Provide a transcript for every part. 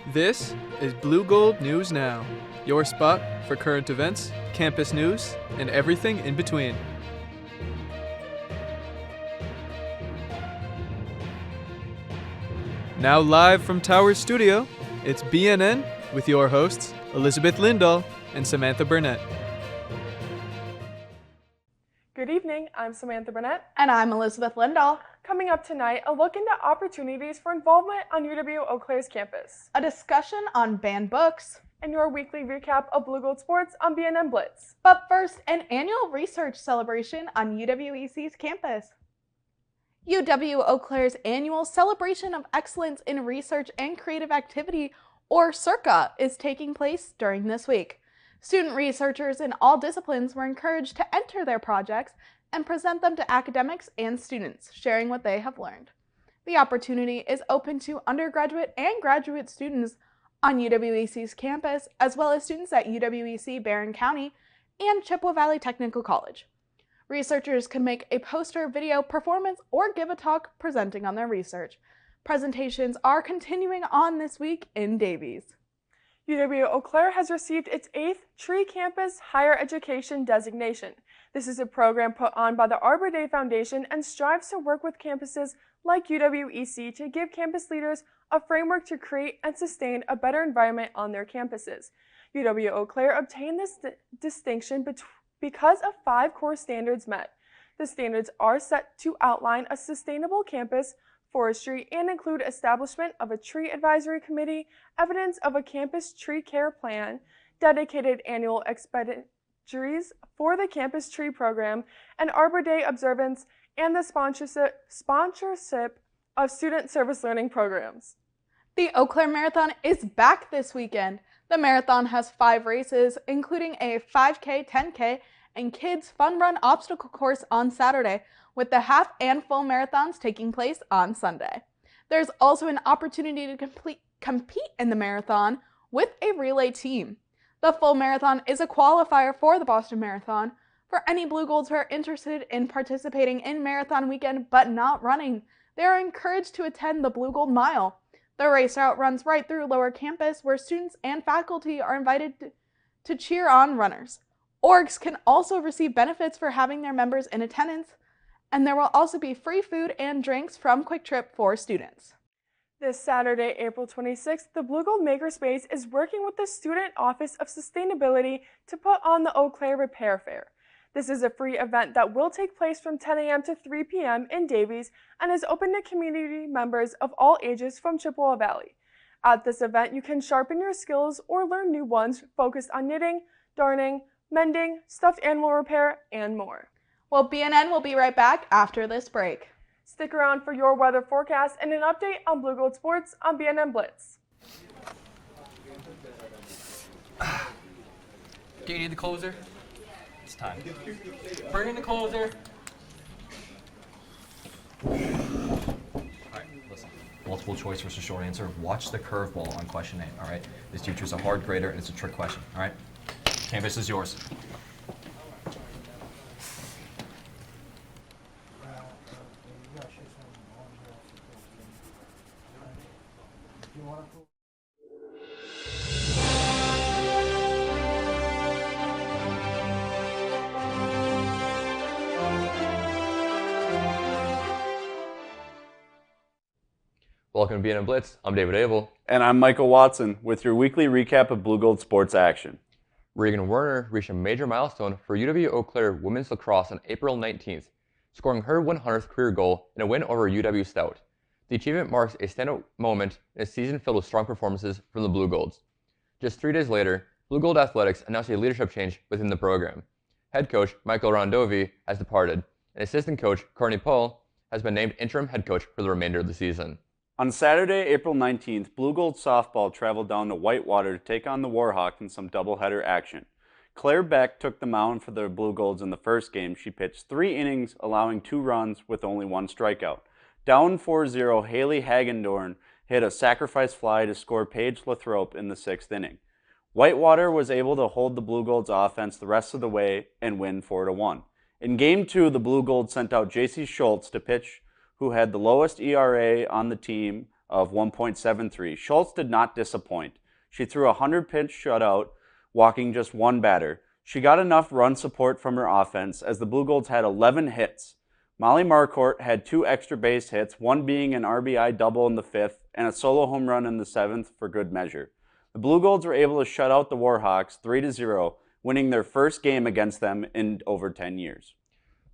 This is Blugold News Now, your spot for current events, campus news, and everything in between. Now live from Tower Studio, it's BNN with your hosts, Elizabeth Lindahl and Samantha Burnett. Good evening, I'm Samantha Burnett. And I'm Elizabeth Lindahl. Coming up tonight, a look into opportunities for involvement on UW-Eau Claire's campus. A discussion on banned books. And your weekly recap of Blugold Sports on BNN Blitz. But first, an annual research celebration on UWEC's campus. UW-Eau Claire's annual Celebration of Excellence in Research and Creative Activity, or CIRCA, is taking place during this week. Student researchers in all disciplines were encouraged to enter their projects and present them to academics and students, sharing what they have learned. The opportunity is open to undergraduate and graduate students on UWEC's campus, as well as students at UWEC Barron County and Chippewa Valley Technical College. Researchers can make a poster, video, performance, or give a talk presenting on their research. Presentations are continuing on this week in Davies. UW-Eau Claire has received its 8th Tree Campus Higher Education designation. This is a program put on by the Arbor Day Foundation and strives to work with campuses like UWEC to give campus leaders a framework to create and sustain a better environment on their campuses. UW-Eau Claire obtained this distinction because of 5 core standards met. The standards are set to outline a sustainable campus forestry and include establishment of a tree advisory committee, evidence of a campus tree care plan, dedicated annual expenditures for the campus tree program, and Arbor Day observance, and the sponsorship of student service learning programs. The Eau Claire Marathon is back this weekend. The marathon has 5 races, including a 5K, 10K, and kids fun run obstacle course on Saturday, with the half and full marathons taking place on Sunday. There's also an opportunity to compete in the marathon with a relay team. The full marathon is a qualifier for the Boston Marathon. For any Blugolds who are interested in participating in marathon weekend but not running, they are encouraged to attend the Blugold Mile. The race route runs right through Lower Campus, where students and faculty are invited to cheer on runners. Orgs can also receive benefits for having their members in attendance, and there will also be free food and drinks from Quick Trip for students. This Saturday, April 26th, the Blugold Makerspace is working with the Student Office of Sustainability to put on the Eau Claire Repair Fair. This is a free event that will take place from 10 a.m. to 3 p.m. in Davies and is open to community members of all ages from Chippewa Valley. At this event, you can sharpen your skills or learn new ones focused on knitting, darning, mending, stuffed animal repair, and more. Well, BNN will be right back after this break. Stick around for your weather forecast and an update on Blugold Sports on BNN Blitz. Do you need the closer? It's time. Bring in the closer. Alright, listen. Multiple choice versus short answer. Watch the curveball on question 8, alright? This teacher's a hard grader and it's a trick question, alright? Canvas is yours. Welcome to BNN Blitz. I'm David Abel. And I'm Michael Watson with your weekly recap of Blugold sports action. Regan Werner reached a major milestone for UW-Eau Claire women's lacrosse on April 19th, scoring her 100th career goal in a win over UW Stout. The achievement marks a standout moment in a season filled with strong performances from the Blugolds. Just 3 days later, Blugold Athletics announced a leadership change within the program. Head coach Michael Rondovi has departed, and assistant coach Courtney Paul has been named interim head coach for the remainder of the season. On Saturday, April 19th, Blugold softball traveled down to Whitewater to take on the Warhawks in some doubleheader action. Claire Beck took the mound for the Blugolds in the first game. She pitched 3 innings, allowing 2 runs with only 1 strikeout. Down 4-0, Haley Hagendorn hit a sacrifice fly to score Paige Lathrop in the 6th inning. Whitewater was able to hold the Blugolds offense the rest of the way and win 4-1. In Game 2, the Blugolds sent out J.C. Schultz to pitch, who had the lowest ERA on the team of 1.73. Schultz did not disappoint. She threw a 100-pitch shutout, walking just one batter. She got enough run support from her offense as the Blugolds had 11 hits. Molly Marcourt had 2 extra base hits, one being an RBI double in the 5th and a solo home run in the 7th for good measure. The Blugolds were able to shut out the Warhawks 3-0, winning their first game against them in over 10 years.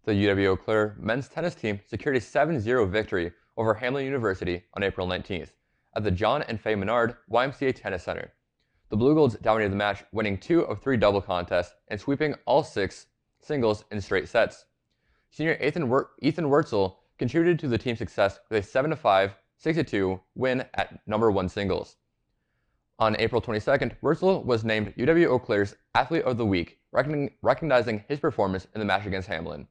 The UW-Eau Claire men's tennis team secured a 7-0 victory over Hamline University on April 19th at the John and Faye Menard YMCA Tennis Center. The Blugolds dominated the match, winning 2 of 3 double contests and sweeping all 6 singles in straight sets. Senior Ethan Wurtzel contributed to the team's success with a 7-5, 6-2 win at number 1 singles. On April 22nd, Wurtzel was named UW-Eau Claire's Athlete of the Week, recognizing his performance in the match against Hamline.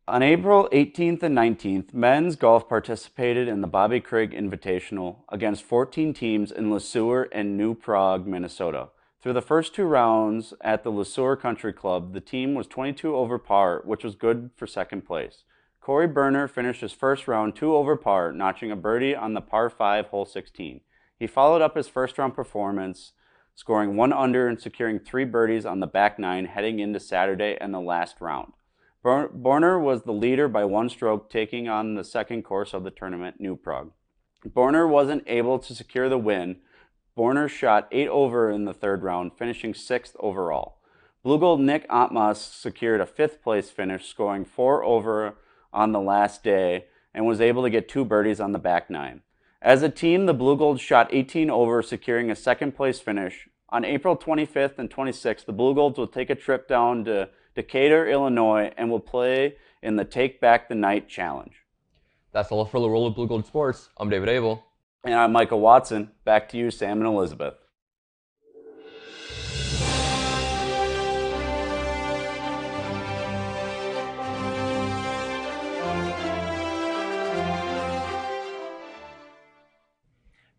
On April 18th and 19th, men's golf participated in the Bobby Craig Invitational against 14 teams in Le Sueur and New Prague, Minnesota. Through the first 2 rounds at the Le Sueur Country Club, the team was 22 over par, which was good for second place. Corey Berner finished his first round 2 over par, notching a birdie on the par 5 hole 16. He followed up his first round performance, scoring 1 under and securing 3 birdies on the back 9 heading into Saturday and the last round. Borner was the leader by 1 stroke, taking on the second course of the tournament, New Prague. Borner wasn't able to secure the win. Borner shot 8 over in the 3rd round, finishing 6th overall. Blugold Nick Antmas secured a 5th place finish, scoring 4 over on the last day, and was able to get 2 birdies on the back 9. As a team, the Blugolds shot 18 over, securing a 2nd place finish. On April 25th and 26th, the Blugolds will take a trip down to Decatur, Illinois, and will play in the Take Back the Night Challenge. That's all for the World of Blugold Sports. I'm David Abel. And I'm Michael Watson. Back to you, Sam and Elizabeth.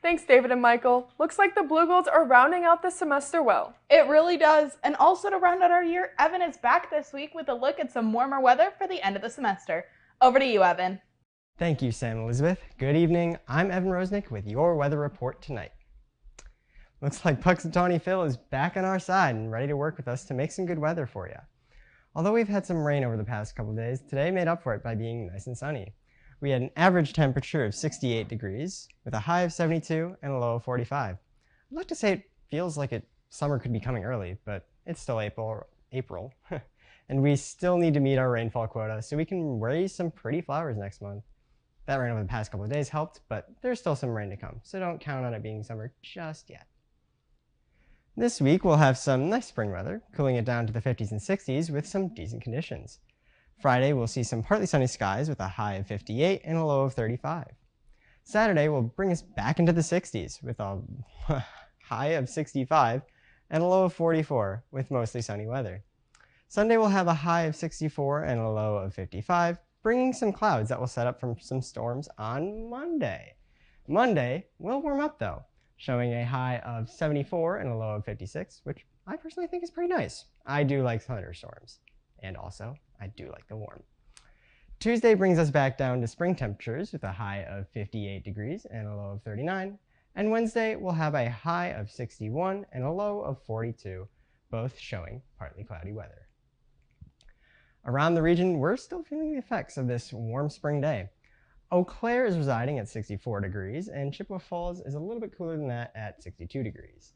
Thanks, David and Michael. Looks like the Blugolds are rounding out the semester well. It really does. And also to round out our year, Evan is back this week with a look at some warmer weather for the end of the semester. Over to you, Evan. Thank you, Sam and Elizabeth. Good evening. I'm Evan Rosnick with your weather report tonight. Looks like Puxatawney Phil is back on our side and ready to work with us to make some good weather for you. Although we've had some rain over the past couple days, today made up for it by being nice and sunny. We had an average temperature of 68 degrees with a high of 72 and a low of 45. I'd like to say it feels like summer could be coming early, but it's still April, and we still need to meet our rainfall quota so we can raise some pretty flowers next month. That rain over the past couple of days helped, but there's still some rain to come, so don't count on it being summer just yet. This week we'll have some nice spring weather, cooling it down to the 50s and 60s with some decent conditions. Friday, we'll see some partly sunny skies with a high of 58 and a low of 35. Saturday will bring us back into the 60s with a high of 65 and a low of 44 with mostly sunny weather. Sunday will have a high of 64 and a low of 55, bringing some clouds that will set up from some storms on Monday. Monday will warm up though, showing a high of 74 and a low of 56, which I personally think is pretty nice. I do like thunderstorms. And also, I do like the warm. Tuesday brings us back down to spring temperatures with a high of 58 degrees and a low of 39. And Wednesday will have a high of 61 and a low of 42, both showing partly cloudy weather. Around the region, we're still feeling the effects of this warm spring day. Eau Claire is residing at 64 degrees, and Chippewa Falls is a little bit cooler than that at 62 degrees.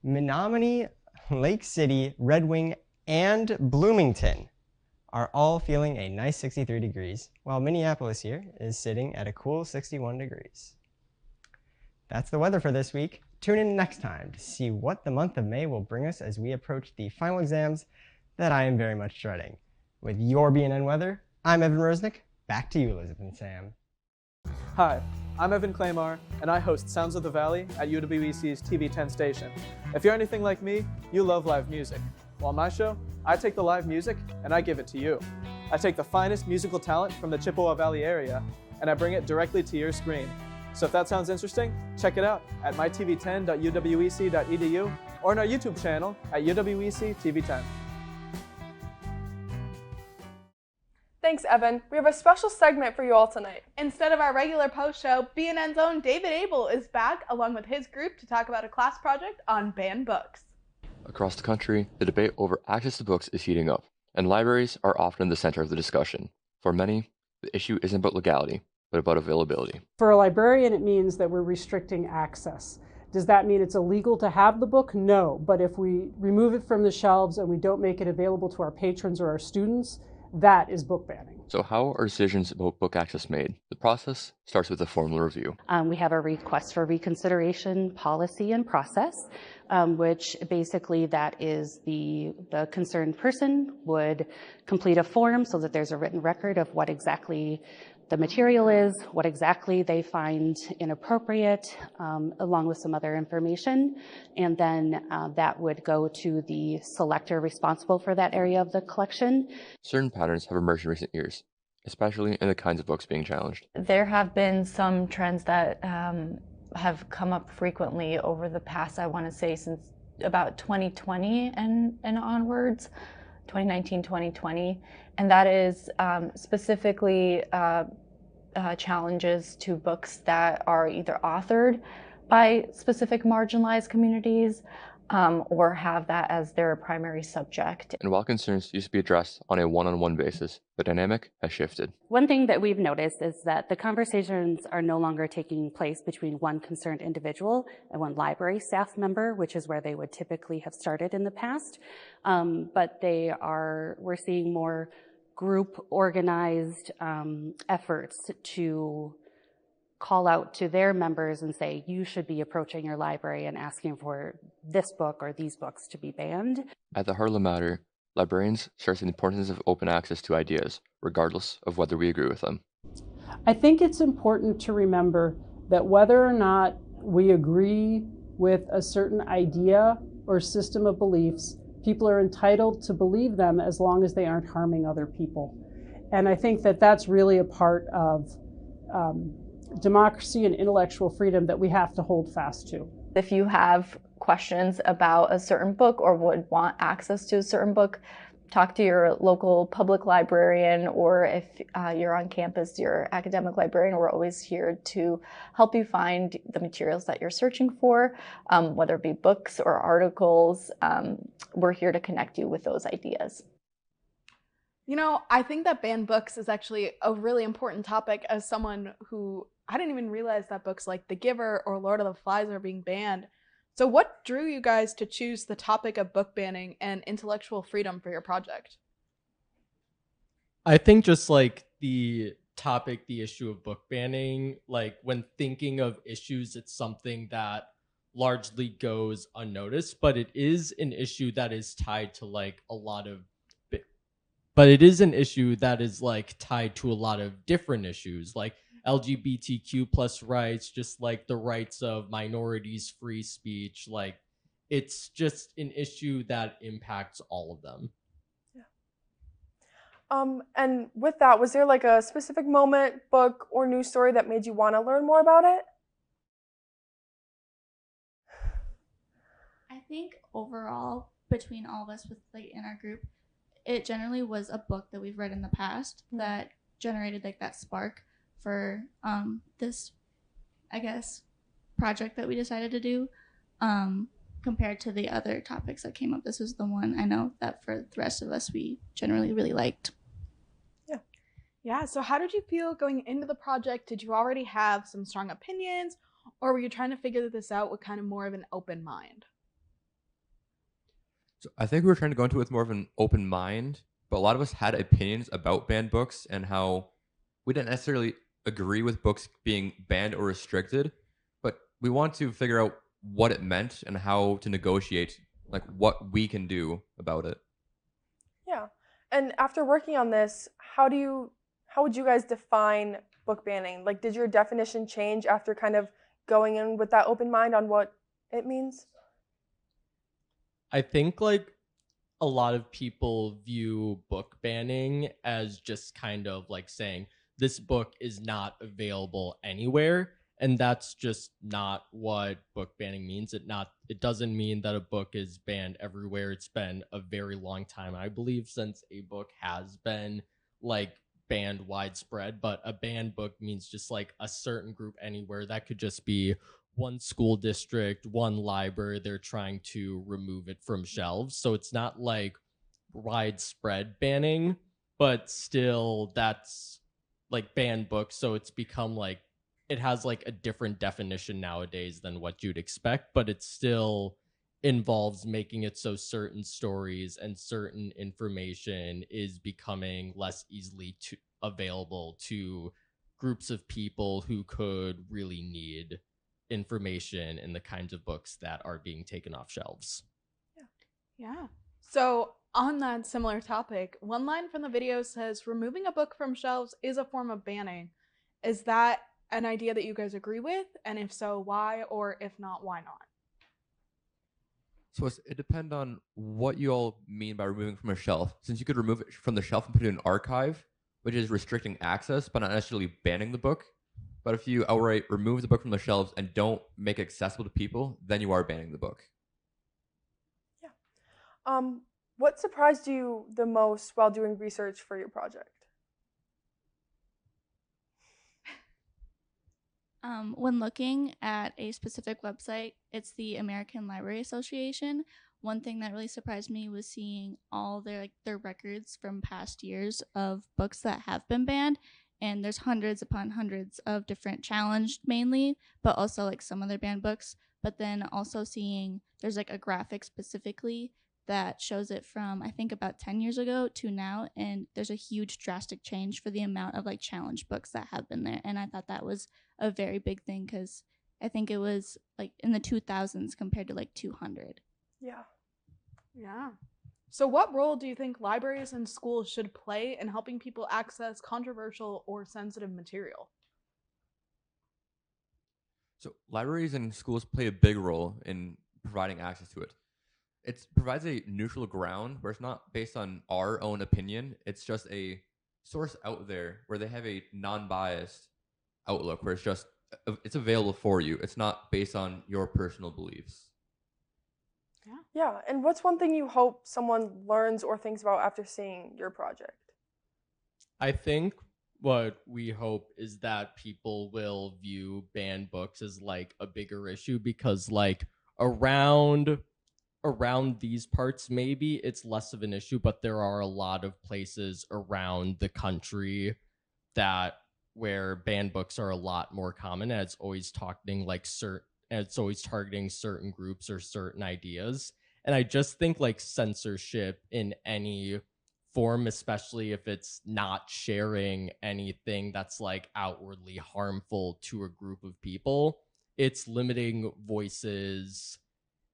Menominee, Lake City, Red Wing, and Bloomington are all feeling a nice 63 degrees, while Minneapolis here is sitting at a cool 61 degrees. That's the weather for this week. Tune in next time to see what the month of May will bring us as we approach the final exams that I am very much dreading. With your BNN weather, I'm Evan Rosnick. Back to you, Elizabeth and Sam. Hi, I'm Evan Claymore, and I host Sounds of the Valley at UWEC's TV10 station. If you're anything like me, you love live music. Well, on my show, I take the live music and I give it to you. I take the finest musical talent from the Chippewa Valley area and I bring it directly to your screen. So if that sounds interesting, check it out at mytv10.uwec.edu or on our YouTube channel at UWEC TV10. Thanks, Evan. We have a special segment for you all tonight. Instead of our regular post show, BNN's own David Abel is back along with his group to talk about a class project on banned books. Across the country, the debate over access to books is heating up, and libraries are often in the center of the discussion. For many, the issue isn't about legality, but about availability. For a librarian, it means that we're restricting access. Does that mean it's illegal to have the book? No, but if we remove it from the shelves and we don't make it available to our patrons or our students, that is book banning. So how are decisions about book access made? The process starts with a formal review. We have a request for reconsideration policy and process, which basically that is the concerned person would complete a form so that there's a written record of what exactly the material is, what exactly they find inappropriate, along with some other information. And then that would go to the selector responsible for that area of the collection. Certain patterns have emerged in recent years, especially in the kinds of books being challenged. There have been some trends that have come up frequently over the past, I want to say, since about 2020 and onwards, 2019, 2020, and that is specifically challenges to books that are either authored by specific marginalized communities or have that as their primary subject. And while concerns used to be addressed on a one-on-one basis, the dynamic has shifted. One thing that we've noticed is that the conversations are no longer taking place between one concerned individual and one library staff member, which is where they would typically have started in the past. But we're seeing more group organized efforts to call out to their members and say, you should be approaching your library and asking for this book or these books to be banned. At the heart of the matter, librarians stress the importance of open access to ideas, regardless of whether we agree with them. I think it's important to remember that whether or not we agree with a certain idea or system of beliefs, people are entitled to believe them as long as they aren't harming other people. And I think that that's really a part of democracy and intellectual freedom that we have to hold fast to. If you have questions about a certain book or would want access to a certain book, talk to your local public librarian, or if you're on campus, your academic librarian. We're always here to help you find the materials that you're searching for, whether it be books or articles. We're here to connect you with those ideas. You know, I think that banned books is actually a really important topic as someone who I didn't even realize that books like The Giver or Lord of the Flies are being banned. So what drew you guys to choose the topic of book banning and intellectual freedom for your project? I think just like the topic, the issue of book banning, like when thinking of issues, it's something that largely goes unnoticed, but it is an issue that is tied to like a lot of different issues like LGBTQ plus rights, just like the rights of minorities, free speech. Like it's just an issue that impacts all of them. Yeah. And with that, was there like a specific moment, book, or news story that made you want to learn more about it? I think overall, between all of us in our group, it generally was a book that we've read in the past that generated like that spark for this, I guess, project that we decided to do. Compared to the other topics that came up, this was the one I know that for the rest of us we generally really liked. Yeah, so how did you feel going into the project? Did you already have some strong opinions, or were you trying to figure this out with kind of more of an open mind? So I think we were trying to go into it with more of an open mind, but a lot of us had opinions about banned books and how we didn't necessarily agree with books being banned or restricted, but we want to figure out what it meant and how to negotiate like what we can do about it. Yeah. And after working on this, how would you guys define book banning? Like, did your definition change after kind of going in with that open mind on what it means? I think like a lot of people view book banning as just kind of like saying this book is not available anywhere, and that's just not what book banning means. It doesn't mean that a book is banned everywhere. It's been a very long time, I believe, since a book has been like banned widespread, but a banned book means just like a certain group anywhere. That could just be one school district, one library. They're trying to remove it from shelves. So it's not like widespread banning, but still that's like banned books. So it's become like it has like a different definition nowadays than what you'd expect, but it still involves making it so certain stories and certain information is becoming less easily available to groups of people who could really need information in the kinds of books that are being taken off shelves. Yeah. So on that similar topic, one line from the video says, removing a book from shelves is a form of banning. Is that an idea that you guys agree with? And if so, why? Or if not, why not? So it depends on what you all mean by removing from a shelf. Since you could remove it from the shelf and put it in an archive, which is restricting access, but not necessarily banning the book. But if you outright remove the book from the shelves and don't make it accessible to people, then you are banning the book. What surprised you the most while doing research for your project? When looking at a specific website, it's the American Library Association. One thing that really surprised me was seeing all their records from past years of books that have been banned, and there's hundreds upon hundreds of different challenged mainly, but also like some other banned books. But then also seeing there's like a graphic specifically that shows it from I think about 10 years ago to now, and there's a huge drastic change for the amount of like challenged books that have been there. And I thought that was a very big thing because I think it was like in the 2000s compared to like 200. Yeah. So what role do you think libraries and schools should play in helping people access controversial or sensitive material? So libraries and schools play a big role in providing access to it. It provides a neutral ground where it's not based on our own opinion. It's just a source out there where they have a non-biased outlook where it's available for you. It's not based on your personal beliefs. Yeah, and what's one thing you hope someone learns or thinks about after seeing your project? I think what we hope is that people will view banned books as like a bigger issue because like around these parts maybe it's less of an issue, but there are a lot of places around the country where banned books are a lot more common, and it's always targeting certain groups or certain ideas. And I just think like censorship in any form, especially if it's not sharing anything that's like outwardly harmful to a group of people, it's limiting voices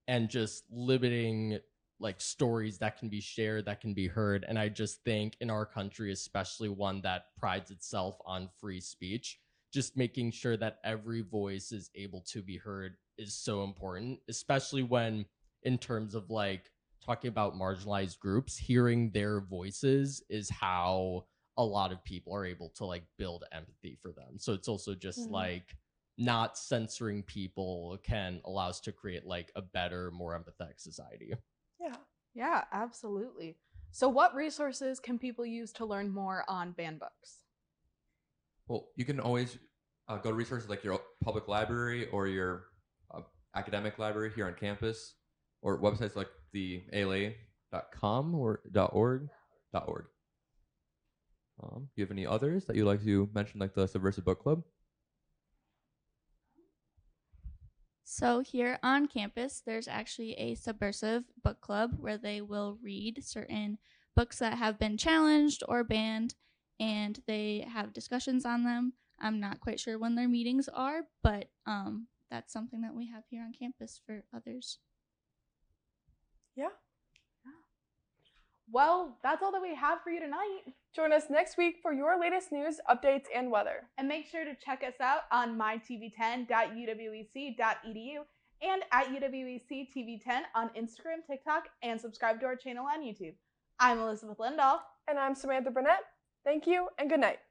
and just limiting like stories that can be shared, that can be heard. And I just think in our country, especially one that prides itself on free speech, just making sure that every voice is able to be heard is so important, especially when in terms of like talking about marginalized groups, hearing their voices is how a lot of people are able to like build empathy for them. So it's also just like not censoring people can allow us to create like a better, more empathetic society. Yeah, absolutely. So what resources can people use to learn more on banned books? Well, you can always go to resources like your public library or your academic library here on campus, or websites like the ALA.com or .org. Do you have any others that you'd like to mention, like the Subversive Book Club? So here on campus, there's actually a subversive book club where they will read certain books that have been challenged or banned, and they have discussions on them. I'm not quite sure when their meetings are, but that's something that we have here on campus for others. Well, that's all that we have for you tonight. Join us next week for your latest news, updates, and weather. And make sure to check us out on mytv10.uwec.edu and at UWEC TV10 on Instagram, TikTok, and subscribe to our channel on YouTube. I'm Elizabeth Lindahl. And I'm Samantha Burnett. Thank you and good night.